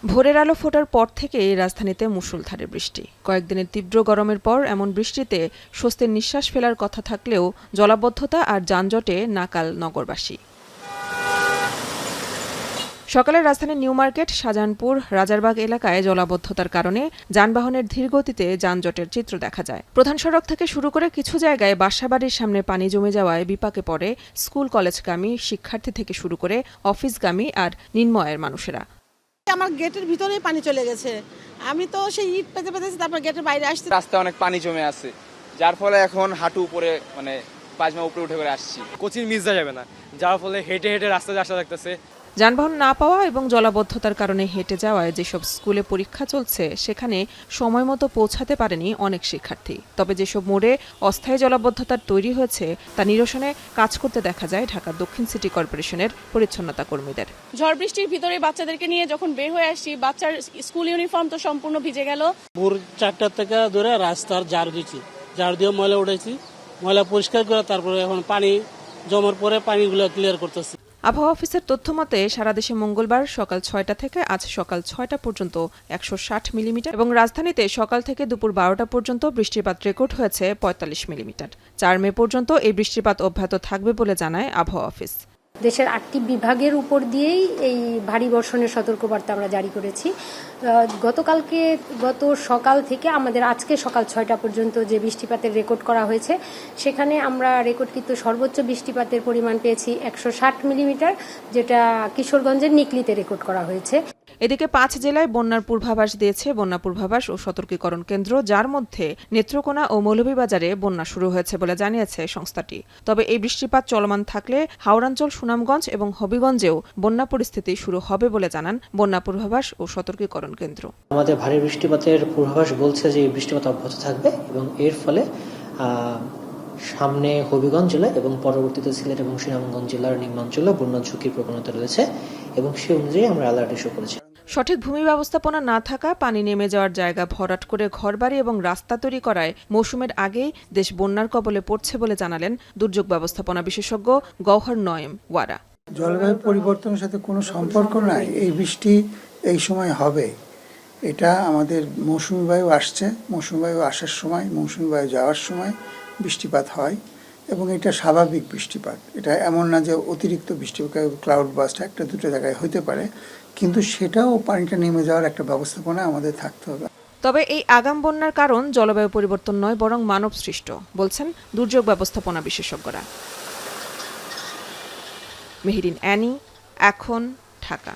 ভোরের আলো ফোটার পর থেকেই রাজধানীতে মুষলধারে বৃষ্টি। কয়েকদিনের তীব্র গরমের পর এমন বৃষ্টিতে স্বস্তির নিঃশ্বাস ফেলার কথা থাকলেও জলাবদ্ধতা আর যানজটে নাকাল নগরবাসী। সকালে রাজধানীর নিউ মার্কেট, শাহজাহানপুর, রাজারবাগ এলাকায় জলাবদ্ধতার কারণে যানবাহনের ধীরগতিতে যানজটের চিত্র দেখা যায়। প্রধান সড়ক থেকে শুরু করে কিছু জায়গায় বাসাবাড়ির সামনে পানি জমে যাওয়ায় বিপাকে পড়ে স্কুল কলেজগামী শিক্ষার্থী থেকে শুরু করে অফিসগামী আর নিম্ন আয়ের মানুষেরা। আমার গেটের ভিতরেই পানি চলে গেছে, আমি তো সেই ইট পেতে পেতেছি, তারপর গেটের বাইরে আসছি। রাস্তায় অনেক পানি জমে আছে, যার ফলে এখন হাঁটু উপরে পায়জামা উপরে উঠে করে আসছি। কোচিং মিস যাবে না, যার ফলে হেঁটে হেঁটে রাস্তায় আসা লাগতেছে। যানবাহন না পাওয়া এবং জলাবদ্ধতার কারণে হেঁটে যাওয়ায় যেসব স্কুলে পরীক্ষা চলছে সেখানে সময়মতো পৌঁছাতে পারেনি অনেক শিক্ষার্থী। তবে যেসব মোড়ে অস্থায়ী জলাবদ্ধতার তৈরি হয়েছে তা নিরসনে কাজ করতে দেখা যায় ঢাকা দক্ষিণ সিটি কর্পোরেশনের পরিচ্ছন্নতা কর্মীদের। ঝড় বৃষ্টির ভিতরে বাচ্চাদেরকে নিয়ে যখন বের হয়ে আসছি, বাচ্চার স্কুল ইউনিফর্ম তো সম্পূর্ণ ভিজে গেল। ভোর 4টা থেকে ধরে রাস্তার ঝাড়ু দিচ্ছি, ঝাড়ু দিয়ে ময়লা উঠেছি, ময়লা পরিষ্কার করে তারপরে এখন পানি জমার পরে পানিগুলো ক্লিয়ার করতেছি। আবহাওয়া অফিসের তথ্য মতে সারা দেশে মঙ্গলবার সকাল 6টা থেকে আজ সকাল 6টা পর্যন্ত 160 মিলিমিটার এবং রাজধানীতে সকাল থেকে দুপুর 12টা পর্যন্ত বৃষ্টিপাত রেকর্ড হয়েছে 45 মিলিমিটার। 4 মে পর্যন্ত এই বৃষ্টিপাত অব্যাহত থাকবে বলে জানায় আবহাওয়া অফিস। দেশের 8টি বিভাগের উপর দিয়েই এই ভারী বর্ষণের সতর্কবার্তা আমরা জারি করেছি। গত সকাল থেকে আমাদের আজকে সকাল 6টা পর্যন্ত যে বৃষ্টিপাতের রেকর্ড করা হয়েছে, সেখানে আমরা রেকর্ডকৃত সর্বোচ্চ বৃষ্টিপাতের পরিমাণ পেয়েছি 160 মিলিমিটার, যেটা কিশোরগঞ্জের নিকলিতে রেকর্ড করা হয়েছে। এদিকে 5 জেলায় বন্যার পূর্বাভাস দিয়েছে বন্যা পূর্বাভাস ও সতর্কীকরণ কেন্দ্র, যার মধ্যে নেত্রকোনা ও মৌলভীবাজারে বন্যা শুরু হয়েছে বলে জানিয়েছে সংস্থাটি। তবে এই বৃষ্টিপাত চলমান থাকলে হাওড়াঞ্চল, সুনামগঞ্জ এবং হবিগঞ্জেও বন্যা পরিস্থিতি শুরু হবে বলে জানান বন্যা পূর্বাভাস ও সতর্কীকরণ কেন্দ্র। আমাদের ভারী বৃষ্টিপাতের পূর্বাভাস বলছে যে এই বৃষ্টিপাত অব্যাহত থাকবে এবং এর ফলে সামনে হবিগঞ্জ জেলা এবং পরবর্তীতে সিলেট এবং সুনামগঞ্জ জেলার নিম্নাঞ্চলে বন্যা ঝুঁকির প্রবণতা রয়েছে এবং সেই অনুযায়ী আমরা অ্যালার্ট ইস্যু করেছি। সঠিক ভূমি ব্যবস্থাপনা না থাকা, পানি নেমে যাওয়ার জায়গা ভরাট করে ঘরবাড়ি এবং রাস্তা তৈরি করায় মৌসুমের আগেই দেশ বন্যার কবলে পড়ছে বলে জানালেন দুর্যোগ ব্যবস্থাপনা বিশেষজ্ঞ গওহর নয়েম ওয়ারা। জলবায়ু পরিবর্তনের সাথে কোনো সম্পর্ক নাই, এই বৃষ্টি এই সময় হবে। এটা আমাদের মৌসুমী বায়ু আসছে, মৌসুমী বায়ু আসার সময়, মৌসুমী বায়ু যাওয়ার সময় বৃষ্টিপাত হয় এবং এটা স্বাভাবিক বৃষ্টিপাত। এটা এমন না যে অতিরিক্ত বৃষ্টিপাত, ক্লাউড বাস্ট একটা দুটো জায়গায় হতে পারে, কিন্তু সেটাও পানিটা নেমে যাওয়ার একটা ব্যবস্থাপনা আমাদের থাকতে হবে। তবে এই আগাম বন্যার কারণ জলবায়ু পরিবর্তন নয়, বরং মানব সৃষ্ট, বলছেন দুর্যোগ ব্যবস্থাপনা বিশেষজ্ঞরা। মেহেরিন অ্যানি, এখন, ঢাকা।